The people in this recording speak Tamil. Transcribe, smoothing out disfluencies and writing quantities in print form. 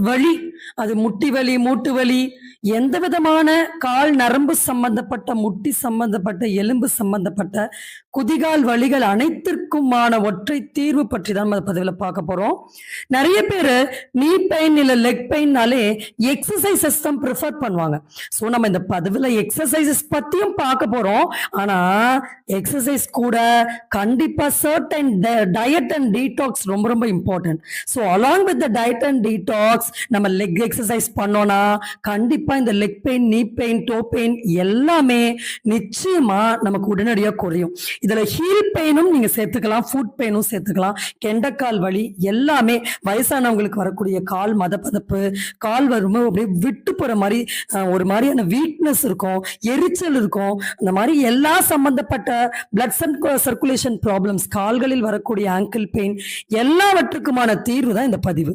வலி, அது முட்டி வலி, மூட்டு வலி, எந்த விதமான கால் நரம்பு சம்பந்தப்பட்ட, முட்டி சம்பந்தப்பட்ட, எலும்பு சம்பந்தப்பட்ட குதிகால் வலிகள் அனைத்திற்குமான ஒற்றை தீர்வு பற்றி தான் நம்ம பதிவுல பார்க்க போறோம். நிறைய பேரு நீ பெயின் இல்ல லெக் பெயின்னாலே எக்ஸசைசஸ் தான் ப்ரிஃபர் பண்ணுவாங்க. ஸோ நம்ம இந்த பதிவுல எக்ஸசைசஸ் பத்தியும் பார்க்க போறோம். ஆனா எக்ஸசைஸ் கூட கண்டிப்பா சர்டன் டயட் அண்ட் டீடாக்ஸ் ரொம்ப ரொம்ப important. So along with the diet and detox நம்ம லெக் எக்ஸசைஸ் பண்ணோம்னா கண்டிப்பா இந்த லெக் பெயின், நீ பெயின், டோ பெயின் எல்லாமே நிச்சயமா நமக்கு உடனடியாக குறையும். இதுல ஹீல் பெயினும் நீங்க சேர்த்துக்கலாம், ஃபுட் பெயினும் சேர்த்துக்கலாம், கெண்டக்கால் வலி எல்லாமே, வயசானவங்களுக்கு வரக்கூடிய கால் மதப்பதப்பு, கால் வரும்போது அப்படியே விட்டு போற மாதிரி ஒரு மாதிரியான வீக்னஸ் இருக்கும், எரிச்சல் இருக்கும், இந்த மாதிரி எல்லா சம்பந்தப்பட்ட பிளட் சர்க்குலேஷன் ப்ராப்ளம்ஸ், கால்களில் வரக்கூடிய ஆங்கிள் பெயின் எல்லாவற்றுக்குமான தீர்வு தான் இந்த பதிவு.